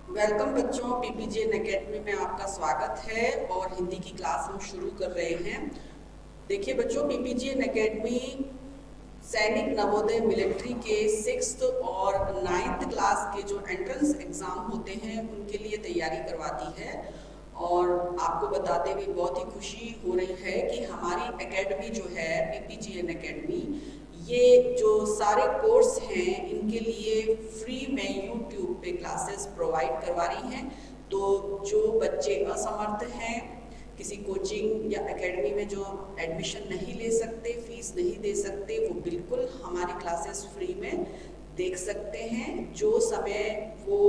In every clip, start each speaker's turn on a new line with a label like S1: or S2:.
S1: Welcome बच्चों, पीपीजीएन academy में आपका स्वागत है और हिंदी की क्लास हम शुरू कर रहे हैं। देखिए बच्चों, पीपीजीएन एकेडमी सैनिक नवोदय मिलिट्री के 6th और 9th क्लास के जो एंट्रेंस एग्ज़ाम होते हैं उनके लिए तैयारी करवाती है। और आपको बताते हुए बहुत ही खुशी हो रही है कि हमारी एकेडमी जो है पीपीजीएन एकेडमी, ये जो सारे कोर्स हैं इनके लिए फ्री में यूट्यूब पे क्लासेस प्रोवाइड करवा रही हैं। तो जो बच्चे असमर्थ हैं, किसी कोचिंग या एकेडमी में जो एडमिशन नहीं ले सकते, फीस नहीं दे सकते, वो बिल्कुल हमारी क्लासेस फ्री में देख सकते हैं। जो समय वो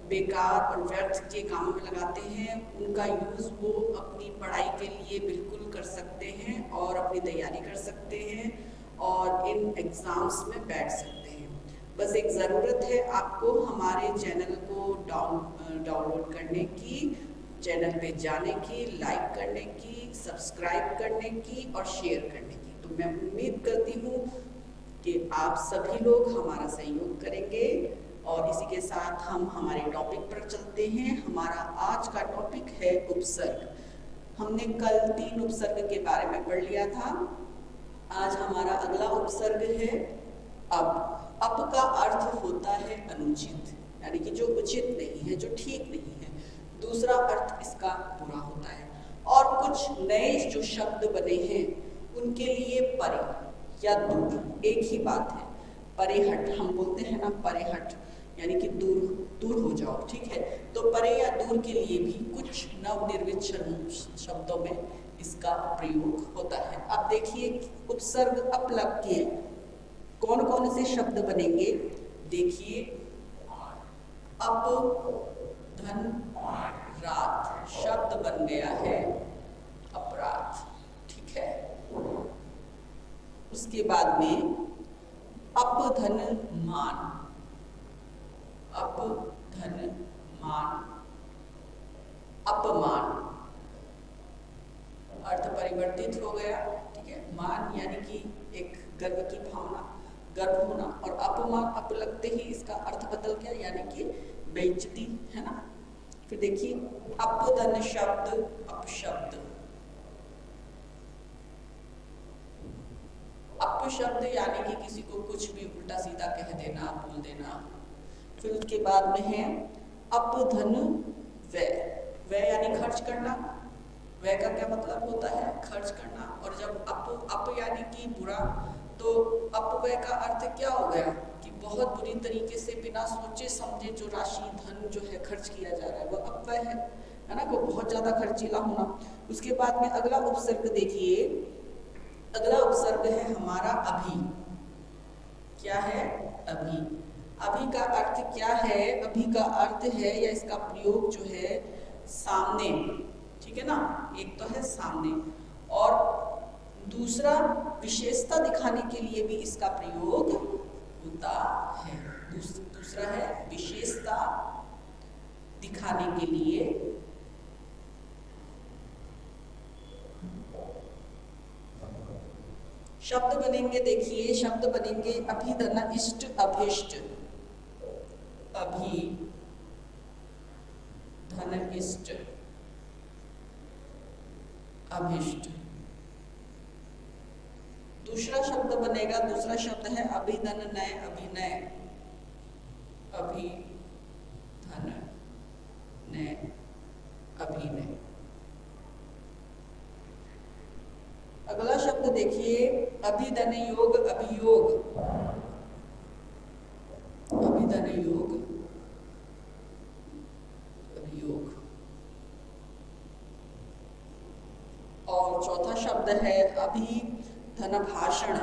S1: बेकार और व्यर्थ के कामों में लगाते हैं उनका यूज़ वो अपनी पढ़ाई के लिए बिल्कुल कर सकते हैं और अपनी तैयारी कर सकते हैं और इन एग्ज़ाम्स में बैठ सकते हैं। बस एक ज़रूरत है आपको हमारे चैनल को डाउनलोड करने की, चैनल पे जाने की, लाइक करने की, सब्सक्राइब करने की और शेयर करने की। तो मैं उम्मीद करती हूँ कि आप सभी लोग हमारा सहयोग करेंगे। और इसी के साथ हम हमारे टॉपिक पर चलते हैं। हमारा आज का टॉपिक है उपसर्ग। हमने कल 3 उपसर्ग के बारे में पढ़ लिया था। आज हमारा अगला उपसर्ग है अब। अब का अर्थ होता है अनुचित, यानी कि जो उचित नहीं है, जो ठीक नहीं है। दूसरा अर्थ इसका बुरा होता है। और कुछ नए जो शब्द बने हैं उनके लिए परे या दूर एक ही बात है। परे हट हम बोलते हैं ना, परे हट यानी कि दूर दूर हो जाओ, ठीक है। तो परे या दूर के लिए भी कुछ नवनिर्मित शब्दों में इसका प्रयोग होता है। अब देखिए उपसर्ग अप लग के कौन कौन से शब्द बनेंगे। देखिए, अप धन रात शब्द बन गया है अपराध, ठीक है। उसके बाद में अप धन मान, अप धन मान अपमान, अर्थ परिवर्तित हो गया, ठीक है। मान यानी कि एक गर्व की भावना, गर्व होना, और अपमान अप लगते ही इसका अर्थ बदल गया, यानी कि बेइज्जती, है ना। फिर देखिए अपधन शब्द अपशब्द, अपशब्द यानी कि किसी को कुछ भी उल्टा सीधा कह देना, बोल देना। फिर उसके बाद में है अपधन व्यय, व्यय यानी खर्च करना। व्यय का क्या मतलब होता है? खर्च करना। और जब अप यानी कि बुरा, तो अपव्यय का अर्थ क्या हो गया कि बहुत बुरी तरीके से बिना सोचे समझे जो राशि धन जो है खर्च किया जा रहा है वो अपव्यय है ना, को बहुत ज्यादा खर्चीला होना। उसके बाद में अगला उपसर्ग देखिए, अगला उपसर्ग है हमारा अभी। क्या है? अभी। अभी का अर्थ क्या है? अभी का अर्थ है या इसका प्रयोग जो है सामने, ठीक है ना। एक तो है सामने और दूसरा विशेषता दिखाने के लिए भी इसका प्रयोग होता है। दूसरा है विशेषता दिखाने के लिए। शब्द बनेंगे, देखिए शब्द बनेंगे अभिधन इष्ट अभिष्ट, अभी धन इष्ट अभिष्ट। दूसरा शब्द बनेगा, दूसरा शब्द है अभिधन नय अभिनय, अभी धन नय अभिनय। अगला शब्द देखिए अभिधन योग अभियोग, अभिधन योग अभियोग। और चौथा शब्द है अभिधन भाषण,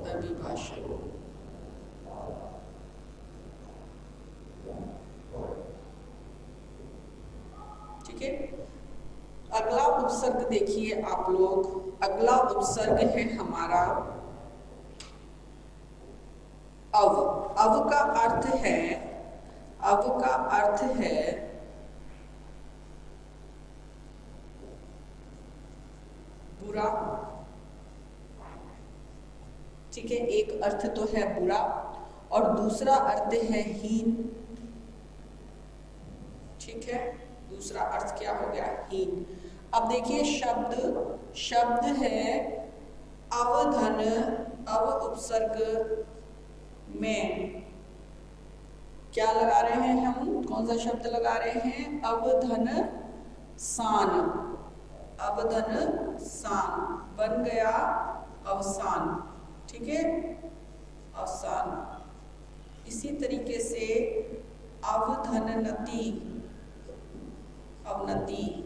S1: अभिभाषण। ठीक है। अगला उपसर्ग देखिए आप लोग, अगला उपसर्ग है हमारा अव। अव का अर्थ है, अव का अर्थ है बुरा, ठीक है, एक अर्थ तो है बुरा और दूसरा अर्थ है हीन। ठीक है, दूसरा अर्थ क्या हो गया? हीन। अब देखिए शब्द है अवधन, अव उपसर्ग में क्या लगा रहे हैं हम? कौन सा शब्द लगा रहे हैं? अवधन सान। अवधन सान बन गया अवसान। ठीक है, अवसान। इसी तरीके से अवधनति, अवनति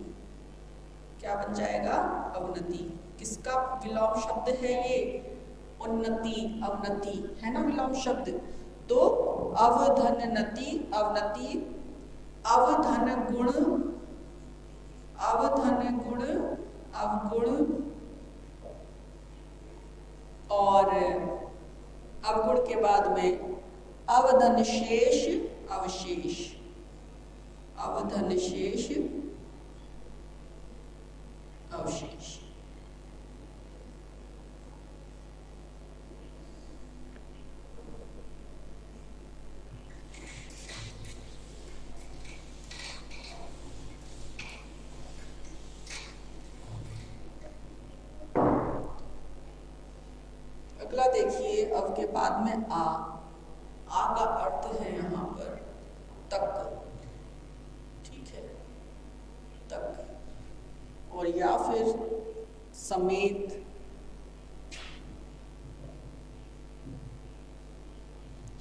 S1: क्या बन जाएगा? अवनति। किसका विलोम शब्द है ये? उन्नति, अवनति है ना विलोम शब्द। तो अवधनति, अवनति, अवधन गुण, अवधन गुण, अवगुण, और अवगुण के बाद में अवधन शेष, अवशेष, अवधन शेष, अवशेष। अगला देखिए, अब के बाद में आ का अर्थ है यहाँ पर तक। ठीक है, तक, और या फिर समेत,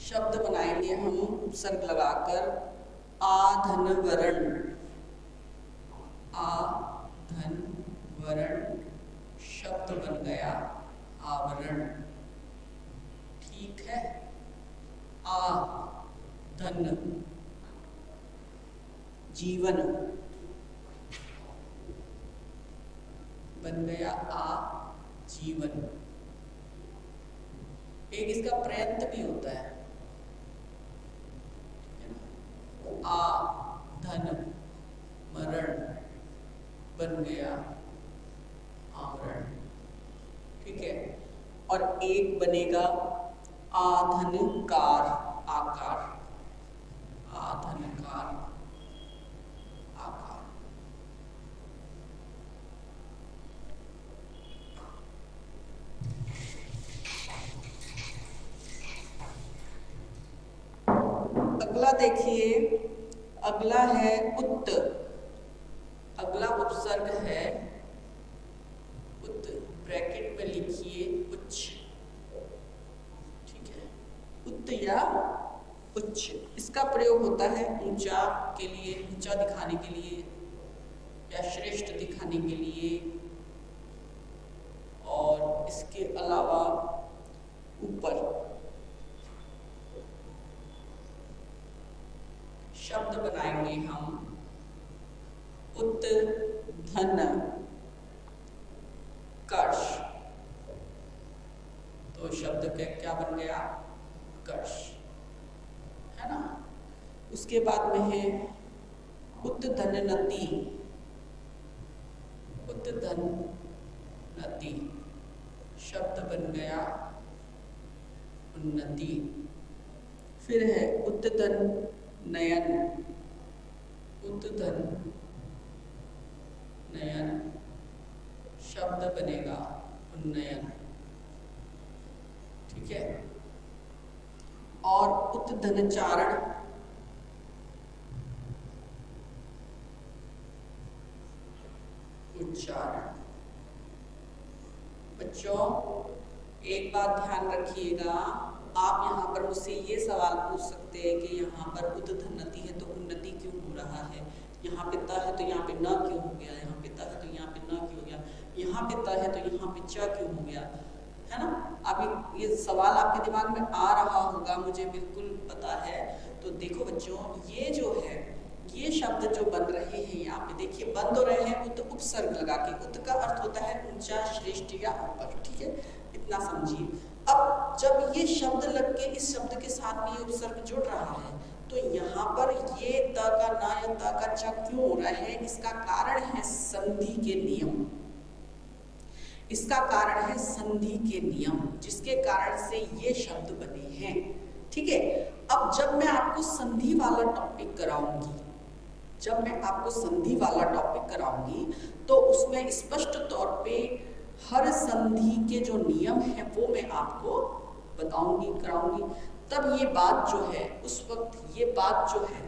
S1: शब्द बनाएंगे हम उपसर्ग लगाकर। आधन वरण, आधन वरण शब्द बन गया आवरण। ठीक है, आ धन जीवन बन गया आ जीवन। एक इसका प्रयत्न भी होता है, आ धन मरण बन गया आवरण। ठीक है, और एक बनेगा आधनकार, आकार, आधनकार आकार। अगला देखिए, अगला है उत। अगला उपसर्ग है उत, ब्रैकेट में लिखिए उच्च। ठीक है, उत या उच्च, इसका प्रयोग होता है ऊंचा के लिए, ऊंचा दिखाने के लिए या श्रेष्ठ दिखाने के लिए, और इसके अलावा ऊपर। शब्द बनाएंगे हम उत धन कर्ष। तो शब्द का क्या बन गया? कर्ष, है ना। उसके बाद में है उद्धनति, उद्धनति शब्द बन गया उन्नति। फिर है उद्धन नयन, उद्धन नयन शब्द बनेगा उन्नयन। ठीक है, और उद्धनचारण, उच्चारण। बच्चों एक बात ध्यान रखिएगा, आप यहाँ पर मुझसे ये सवाल पूछ सकते हैं कि यहाँ पर उद्धनति है तो उन्नति क्यों हो रहा है, यहाँ पे त है तो यहाँ पे न क्यों हो गया, यहाँ पे त है तो यहाँ पे न क्यों हो गया, यहाँ पे त है तो यहाँ पे च क्यों हो गया, है ना। अभी ये सवाल आपके दिमाग में आ रहा होगा, मुझे बिल्कुल पता है। तो देखो बच्चों, ये जो है ये शब्द जो बन रहे हैं यहाँ पे देखिए, बन तो रहे हैं उत उपसर्ग लगा के। उत का अर्थ होता है ऊंचा, श्रेष्ठ या ऊपर। ठीक है, इतना समझिए। अब जब ये शब्द लग के इस शब्द के साथ में ये उपसर्ग जुड़ रहा है, तो यहाँ पर ये त का ना या त का च क्यों हो रहा है? इसका कारण है संधि के नियम। इसका कारण है संधि के नियम, जिसके कारण से ये शब्द बने हैं। ठीक है, अब जब मैं आपको संधि वाला टॉपिक कराऊंगी, तो उसमें स्पष्ट तौर पे हर संधि के जो नियम है वो मैं आपको बताऊंगी, कराऊंगी। तब ये बात जो है, उस वक्त ये बात जो है,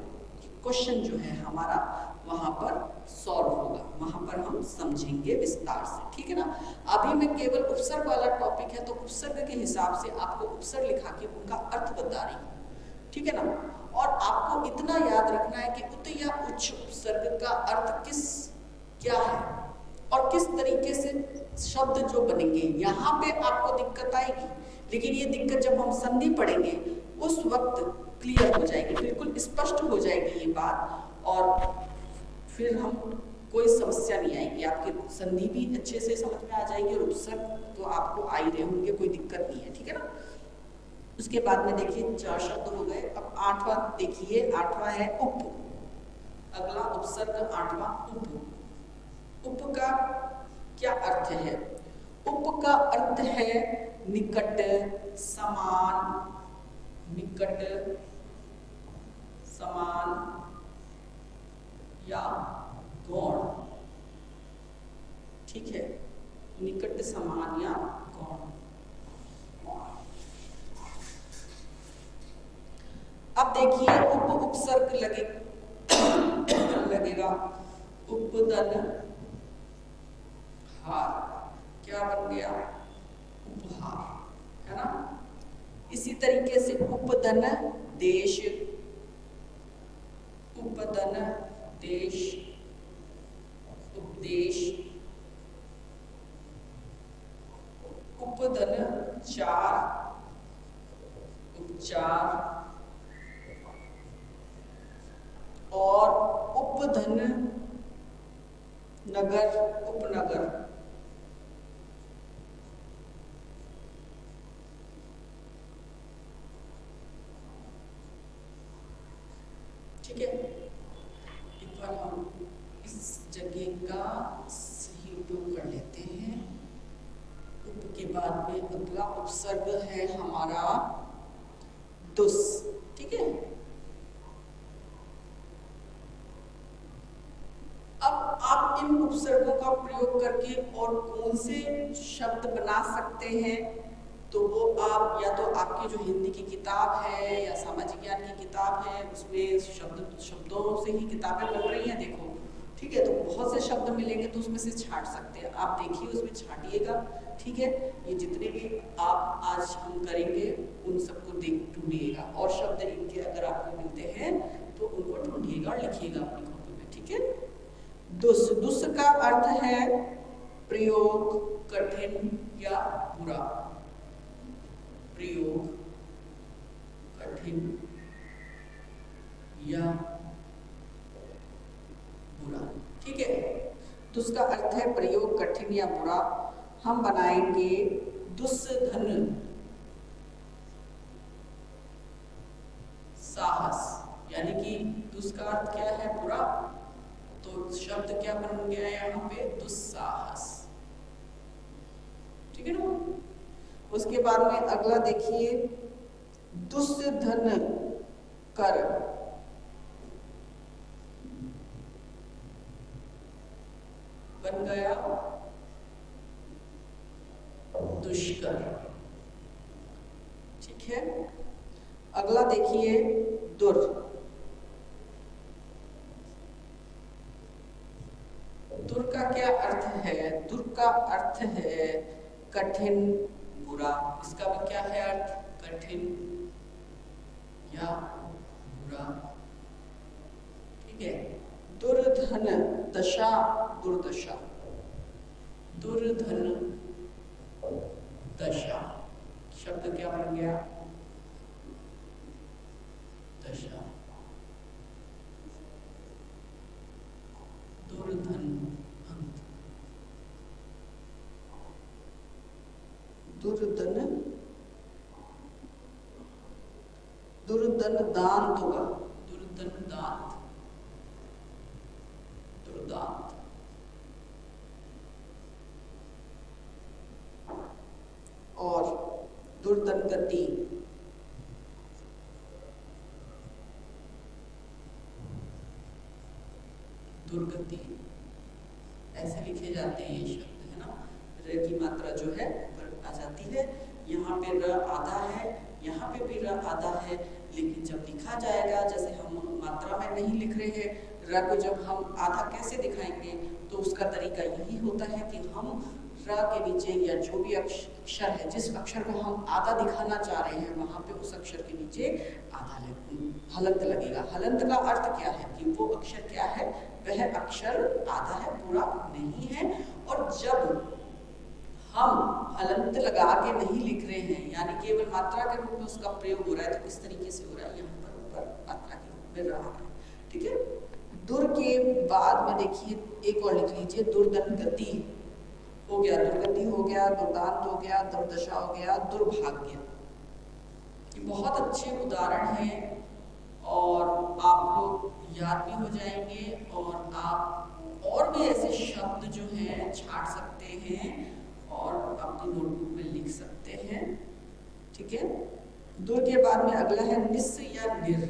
S1: क्वेश्चन जो है हमारा वहां पर सॉल्व होगा, वहां पर हम समझेंगे विस्तार से। ठीक है ना। अभी मैं केवल उपसर्ग वाला टॉपिक है तो उपसर्ग के हिसाब से आपको उपसर्ग लिखा के उनका अर्थ बता रही हूँ। ठीक है ना। और आपको इतना याद रखना है कि उत या उच्च उपसर्ग का अर्थ क्या है और किस तरीके से शब्द जो बनेंगे। यहाँ पे आपको दिक्कत आएगी, लेकिन ये दिक्कत जब हम संधि पढ़ेंगे उस वक्त क्लियर हो जाएगी, बिल्कुल स्पष्ट हो जाएगी ये बात, और फिर हम कोई समस्या नहीं आएगी, आपके संधि भी अच्छे से समझ में आ जाएगी और उपसर्ग तो आपको आ ही रहे होंगे, कोई दिक्कत नहीं है। ठीक है ना। उसके बाद में देखिए 4 शब्द हो गए। अब 8वां देखिए, 8वां है उप। अगला उपसर्ग 8वां उप। उप का क्या अर्थ है? उप का अर्थ है निकट, समान, निकट, समान या गौण। ठीक है, निकट, समान या गौण। अब देखिए उप उपसर्ग लगेगा उपदन हार, क्या बन गया? उपहार, है ना। इसी तरीके से उपदन देश, उपदन देश, उपदेश, उपदन चार, उपचार, और उपधन नगर, उपनगर। ठीक है, एक बार हम इस जगह का सही उपयोग कर लेते हैं। उप के बाद में अगला उपसर्ग है हमारा दुस। ठीक है, अब आप इन उपसर्गों का प्रयोग करके और कौन से शब्द बना सकते हैं, तो वो आप या तो आपकी जो हिंदी की किताब है या सामाजिक ज्ञान की किताब है उसमें शब्दों से ही किताबें बन रही हैं, देखो। ठीक है, तो बहुत से शब्द मिलेंगे तो उसमें से छांट सकते हैं आप, देखिए उसमें छांटिएगा। ठीक है, ये जितने भी आप आज हम करेंगे उन सबको ढूंढिएगा, और शब्द इनके अगर आपको मिलते हैं तो उनको ढूंढिएगा और लिखिएगा अपनी कॉपी में। ठीक है। दुस, दुस का अर्थ है प्रयोग कठिन या बुरा, प्रयोग कठिन या बुरा। ठीक है, दुस का अर्थ है प्रयोग कठिन या बुरा। हम बनाएंगे दुस्धन साहस, यानी कि दुस का अर्थ क्या है? बुरा, तो शब्द क्या बन गया यहाँ पे? दुस्साहस। ठीक है ना। उसके बाद में अगला देखिए दुस्धन कर, बन गया दुष्कर। ठीक है, अगला देखिए दुर। दुर का क्या अर्थ है? दुर का अर्थ है कठिन, बुरा। इसका भी क्या है अर्थ? कठिन या बुरा। ठीक है, दुर्धन दशा, दुर्दशा, दुर्धन दशा। शब्द क्या बन गया? दशा। दुर्धन अंत, दुर्धन, दुर्धन दांत होगा, दुर्धन दांत, दुर्दांत। और दुर्दंगति, दुर्गति ऐसे लिखे जाते हैं ये शब्द, है ना। र की मात्रा जो है ऊपर आ जाती है, यहाँ पे र आधा है, यहाँ पे भी र आधा है, लेकिन जब लिखा जाएगा, जैसे हम मात्रा में नहीं लिख रहे हैं, र को जब हम आधा कैसे दिखाएंगे, तो उसका तरीका यही होता है कि हम र के नीचे या जो भी अक्षर है, जिस अक्षर को हम आधा दिखाना चाह रहे हैं, वहाँ पे उस अक्षर के नीचे आधा हलंत लगेगा। हलंत का अर्थ क्या है कि वो अक्षर क्या है, वह अक्षर आधा है, पूरा नहीं है। और जब हम हलंत लगा के नहीं लिख रहे हैं, यानी केवल मात्रा के रूप में उसका प्रयोग हो रहा है, तो किस तरीके से हो रहा है, यहाँ पर ऊपर मात्रा के रूप में रहा है। ठीक है। दुर के बाद में देखिए एक और लिख लीजिए, दुर्दंगति हो गया, दुर्गति हो गया, दुर्दांत हो गया, दुर्दशा हो गया, दुर्भाग्य। बहुत अच्छे उदाहरण हैं और आप लोग याद भी हो जाएंगे, और आप और भी ऐसे शब्द जो हैं छाट सकते हैं और अपनी नोटबुक में लिख सकते हैं। ठीक है। दुर के बाद में अगला है निस या निर।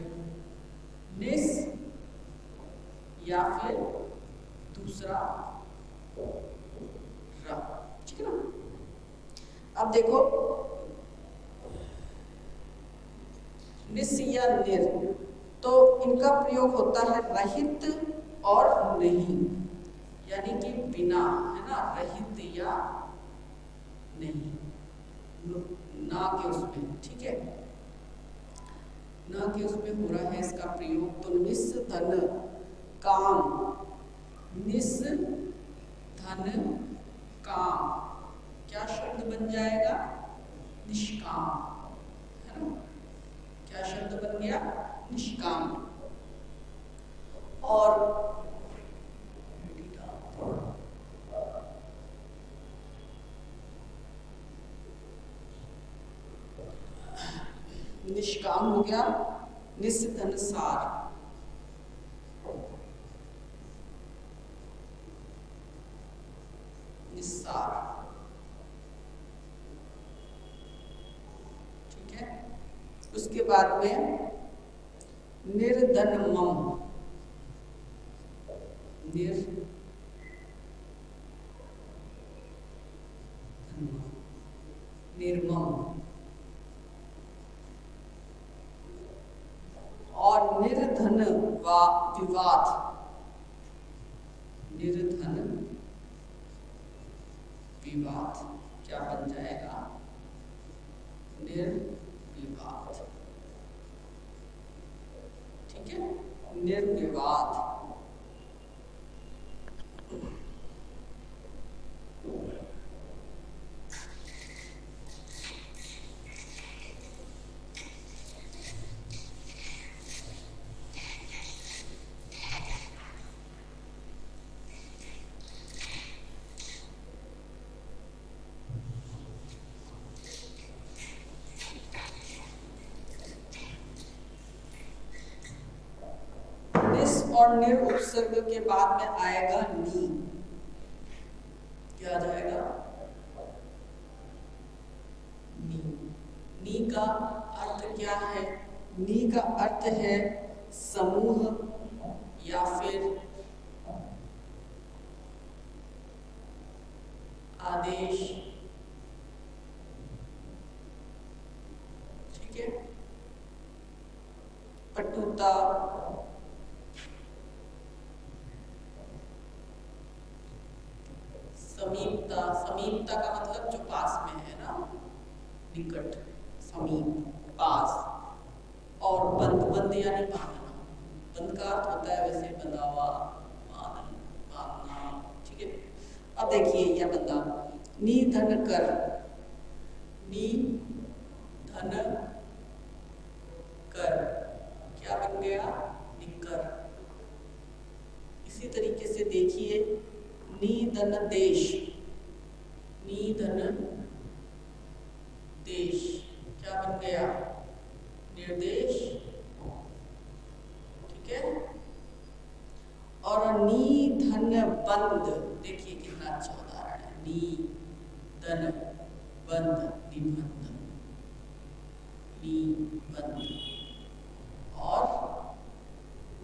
S1: निस या फिर दूसरा रा। ठीक है ना। अब देखो निस या निर, तो इनका प्रयोग होता है रहित और नहीं, यानी कि बिना, है ना, रहित या नहीं, ना के उसमें। ठीक है, ना के उसमें हो रहा है इसका प्रयोग। तो निस धन काम, निस धन काम क्या शब्द बन जाएगा, निष्काम, है ना। क्या शब्द बन गया, निष्काम। और निष्काम हो गया, निस्धनसार, निस्सार। ठीक है। उसके बाद में निर्धनमम, निर्मम, और निर्धन विवाद, निर्धन विवाद क्या बन जाएगा, निर्विवाद। ठीक है, निर्विवाद। और निर उपसर्ग के बाद में आएगा नी। क्या आ जाएगा, नी। नी का अर्थ क्या है, नी का अर्थ है समूह या फिर आदेश। ठीक है। पटुता, समीपता, समीपता का मतलब जो पास में है ना, निकट, समीप, पास। और बंद, बंद यानी बांधना। बंद का अर्थ होता है वैसे बंधा हुआ, बांधना। ठीक है। अब देखिए यह बंदा, नी धन कर, नी धन कर क्या बन गया, निकर। इसी तरीके से देखिए निधन देश, निधन देश क्या बन गया, निर्देश। ठीक है। और निधन बंद, देखिए कितना अच्छा उदाहरण है, निधन बंध, निबंध, निबंध। और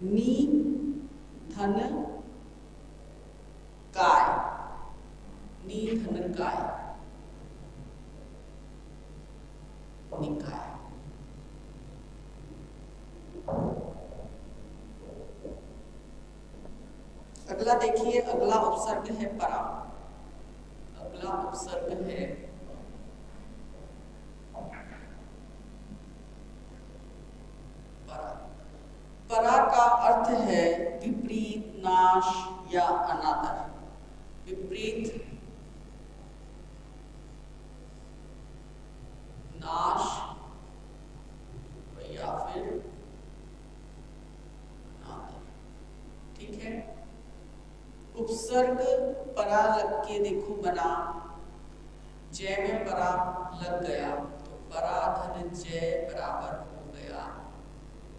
S1: नी धन काय, नी धन काय, निकाय। अगला देखिए, अगला उपसर्ग है परा। अगला उपसर्ग है परा। परा का अर्थ है विपरीत, नाश या अनादर। विपरीत, नाश या फिर अनादर। ठीक है। उपसर्ग परा लग के देखो बना, जय में परा लग गया तो परा धन जय बराबर हो गया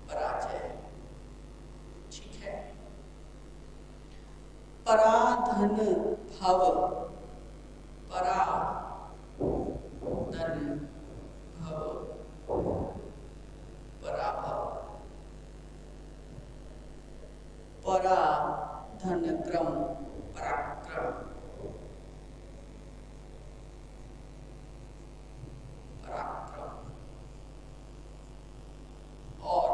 S1: पराजय। ठीक है। परा धन भव, परा धन भव, पराभव। परा धन क्रम, पराक्रम, पराक्रम। और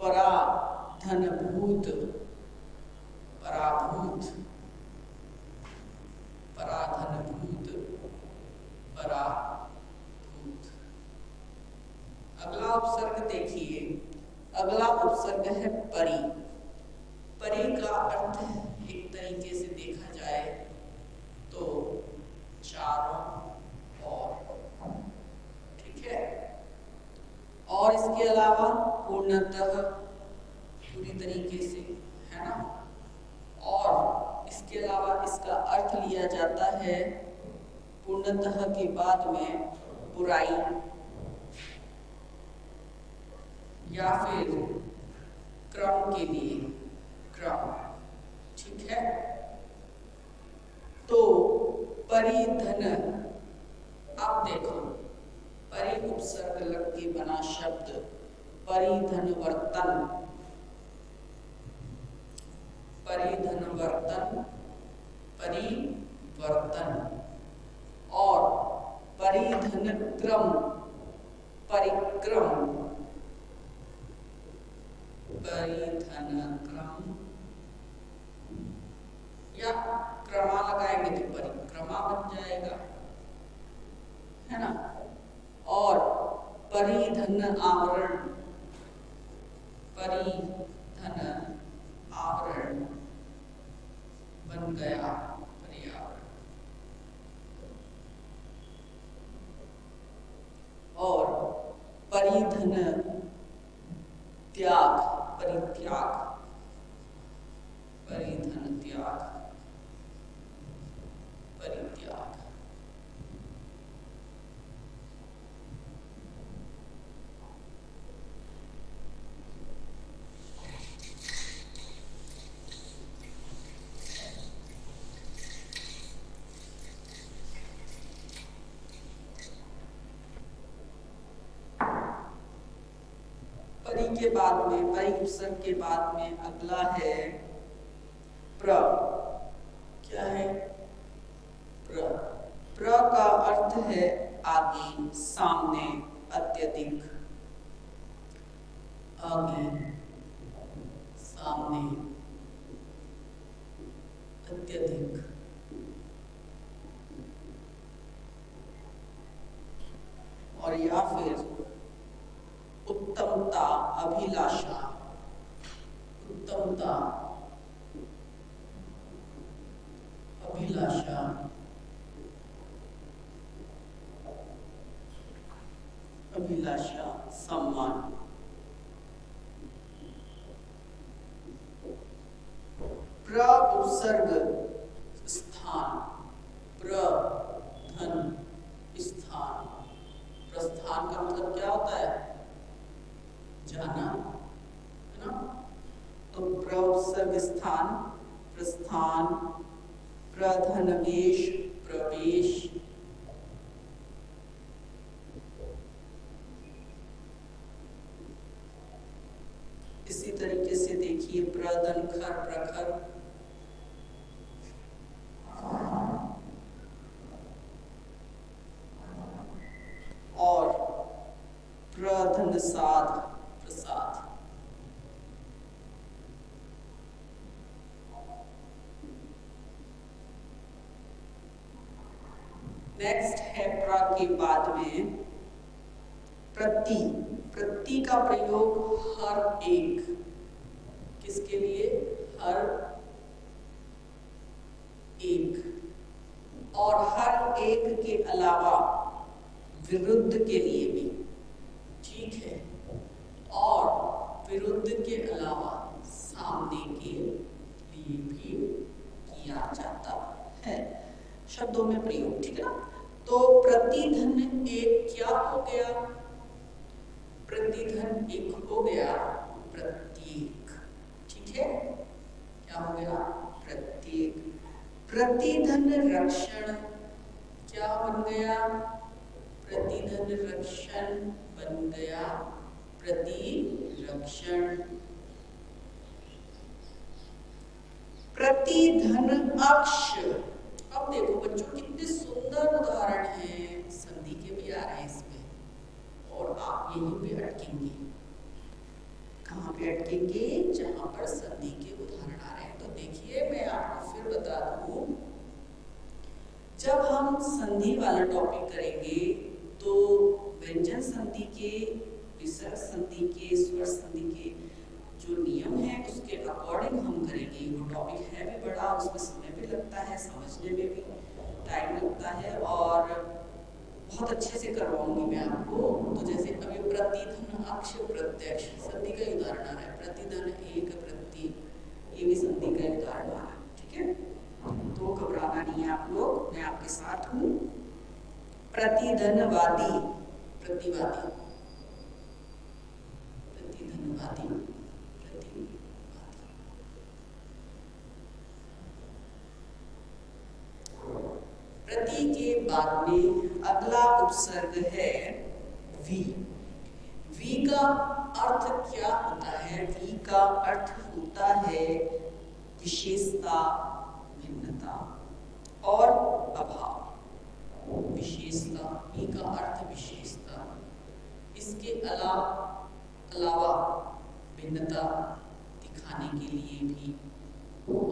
S1: परा धन भूत, पराभूत, परा धन भूत, पराभूत। अगला उपसर्ग देखिए, अगला उपसर्ग है परी। परी का अर्थ एक तरीके से देखा जाए तो चारों ओर। ठीक है। और इसके अलावा पूर्णतः, पूरी तरीके से, है ना। और इसके अलावा इसका अर्थ लिया जाता है पूर्णतः के बाद में बुराई या फिर क्रम के लिए, क्रम। ठीक है। तो परिधन, अब देखो परि उपसर्ग लग के बना शब्द परिधन वर्तन, परिधन वर्तन, परिवर्तन। और परिधन क्रम, परिक्रम, परिधन क्रम, या क्रमा लगाएंगे तो परिक्रमा बन जाएगा, है ना। और परिधन आवरण, परिधन आवरण बन गया पर्यावरण। और परिधन त्याग, परित्याग, परिधन त्याग, परित्याग। परि के बाद में, परि उपसर्ग के बाद में अगला है प्र। क्या है? प्र। प्र का अर्थ है आगे, सामने, अत्यधिक। आगे, सामने, अत्यधिक। और या फिर उत्तमता, अभिलाषा, उत्तमता, अभिलाषा, अभिलाषा, सम्मान। प्र उपसर्ग स्थान, प्र धन स्थान। प्रस्थान का मतलब क्या होता है? जाना, है ना। तो प्र उपसर्ग स्थान, प्रस्थान, प्रधनवेश, प्रवेश, प्रखर, और प्रधनसाद प्रसाद। नेक्स्ट है प्र के बाद में प्रति। प्रति का प्रयोग हर एक, किसके लिए? हर एक, और हर एक के अलावा विरुद्ध के लिए भी, ठीक है, और विरुद्ध के अलावा सामने के लिए भी किया जाता है, शब्दों में प्रयोग, ठीक है ना। तो प्रतिधन एक क्या हो गया? प्रतिधन एक हो गया प्रत्येक, ठीक है, क्या हो गया? प्रत्येक। प्रतिधन रक्षण क्या बन गया? प्रतिधन रक्षण बन गया प्रतिरक्षण। प्रतिधन अक्ष। अब देखो बच्चों कितने सुंदर उदाहरण हैं, संधि के भी आ रहे हैं इसमें, और आप यहीं पे अटकेंगे। कहाँ पे अटकेंगे? जहां पर संधि के उदाहरण आ रहे हैं। तो देखिए मैं आपको फिर बता दूं, जब हम संधि वाला टॉपिक करेंगे तो व्यंजन संधि के, विसर्ग संधि के, स्वर संधि के जो नियम है उसके अकॉर्डिंग हम करेंगे। वो टॉपिक है भी बड़ा, उसमें समय भी लगता है, समझने में भी टाइम लगता है, और बहुत अच्छे से करवाऊंगी मैं आपको। तो जैसे अभी प्रतिधन अक्ष प्रत्यक्ष संधि का उदाहरण आ रहा है, प्रतिधन एक प्रति, ये भी संधि का उदाहरण आ रहा है, ठीक है। तो घबराना नहीं है आप लोग, मैं आपके साथ हूँ। प्रतिधनवादी, प्रतिवादी, प्रतिधनवादी, प्रति के बाद में अगला उपसर्ग है वी। वी का अर्थ क्या होता है? वी का अर्थ होता है विशेषता, भिन्नता और अभाव। विशेषता, वी का अर्थ विशेषता, इसके अलावा भिन्नता दिखाने के लिए भी,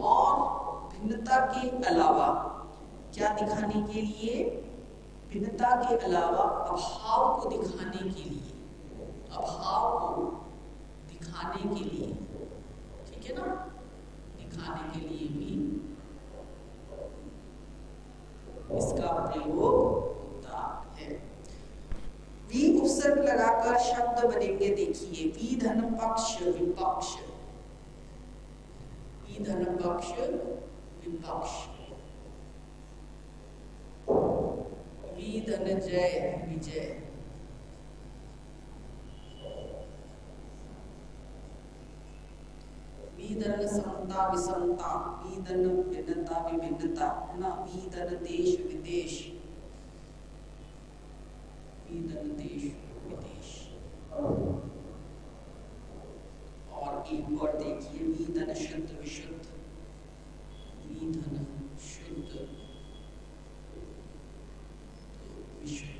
S1: और भिन्नता के अलावा क्या दिखाने के लिए? भिन्नता के अलावा अभाव को दिखाने के लिए, अभाव को दिखाने के लिए, ठीक है ना, दिखाने के लिए भी इसका प्रयोग होता है। वी उपसर्ग लगाकर शब्द बनेंगे, देखिए, वी धन पक्ष विपक्ष, वी धन पक्ष विपक्ष, वी धन जय विजय, वी धन समता विषमता, वी धन भिन्नता विभिन्नता, है ना, वी धन देश विदेश, वी धन देश विदेश, और एक और देखिए, वी धन शुद्ध विशुद्ध, वी धन शुद्ध विशुद्ध।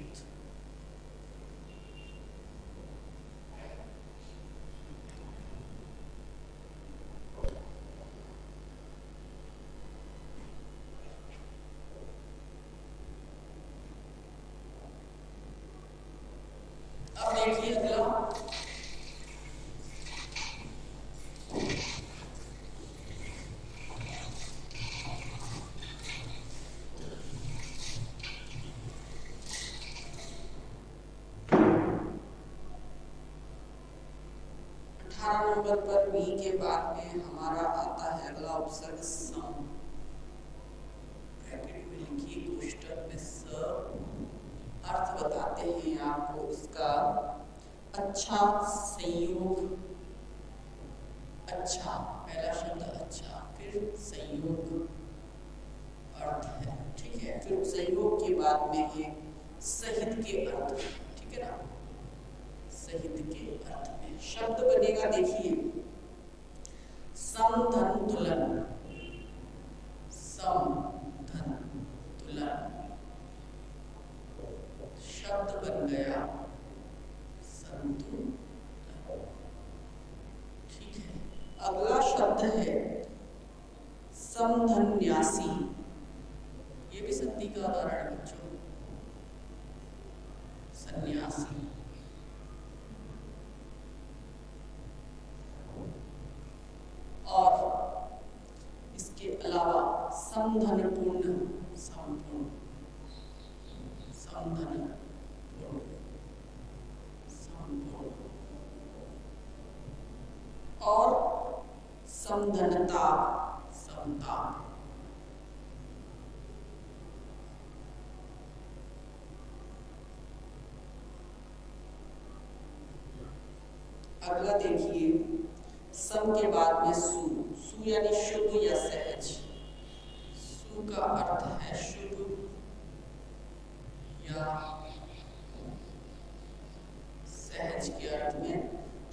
S1: अब देखिए अगला, नंबर पर वी के बाद में हमारा आता है अगला उपसर्ग सम। ब्रैकेट में लिखिए, कोष्ठक में स, अर्थ बताते हैं आपको इसका। अच्छा संयोग, अच्छा पहला शब्द अच्छा, फिर संयोग अर्थ है, ठीक है, फिर संयोग के बाद में है सहित के अर्थ, ठीक है ना, सहित के अर्थ में शब्द बनेगा। देखिए, समधन तुलन, समधन तुलन शब्द बन गया संतुलन। ठीक है, अगला शब्द है समधन्यासी। ये भी संधि का उदाहरण है बच्चों, सन्यासी। और इसके अलावा समधनपूर्ण, समपूर्ण, समधनपूर्ण, समपूर्ण और समधनता, समता। अगला देखिए, सम के बाद में सु, सु यानी शुभ या सहज। सु का अर्थ है शुभ या सहज के अर्थ में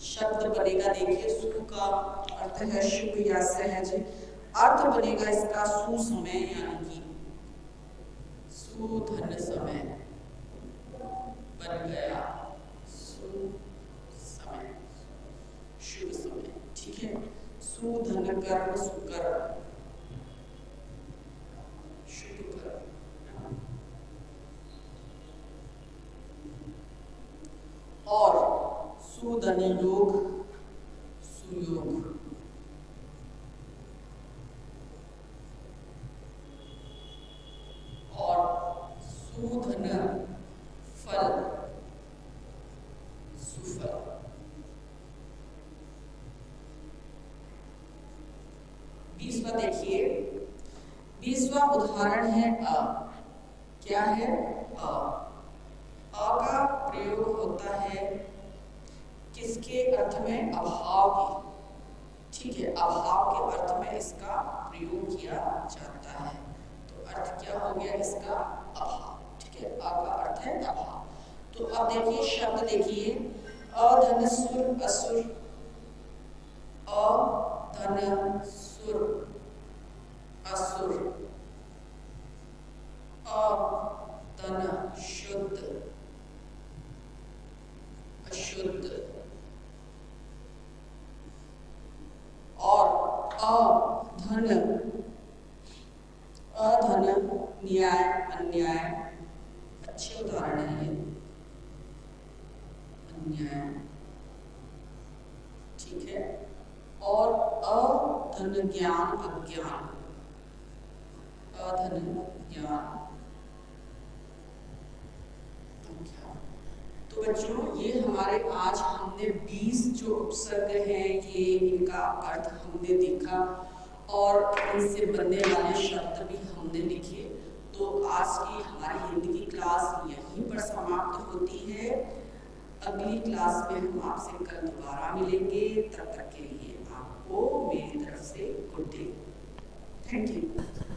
S1: शब्द बनेगा। देखिए, सु का अर्थ है शुभ या सहज, अर्थ बनेगा इसका सुसमय, यानी कि सुधन समय बन गया, सुसमय, शुभ समय। ठीक है, सुधन कर्म, सुकर्म, शुभ कर्म। और सुधन योग, सुयोग। और सुधन फल, सुफल। बीसवा देखिए, बीसवा उदाहरण है अ। क्या है? अ। अ का प्रयोग होता है किसके अर्थ में? अभाव की। ठीक है, अभाव के अर्थ में इसका प्रयोग किया जाता है। तो अर्थ क्या हो गया इसका? अभाव। ठीक है, अ का अर्थ है अभाव। तो अब देखिए शब्द, देखिए अधनसुर, असुर, अधनसुर, असुर, अधन शुद्ध, अशुद्ध, और अधन, अधन न्याय, अन्याय। अच्छे उदाहरण है ये, अन्याय। ठीक है, और अधन ज्ञान, अज्ञान, अधन ज्ञान, अज्ञान। तो बच्चों, ये हमारे आज हमने 20 जो उपसर्ग हैं, ये इनका अर्थ हमने देखा और इनसे बनने वाले शब्द भी हमने लिखे। तो आज की हमारी हिंदी की क्लास यहीं पर समाप्त होती है। अगली क्लास में हम आपसे कल दोबारा मिलेंगे। तब तक के लिए आपको मेरी तरफ से गुड डे। Thank you.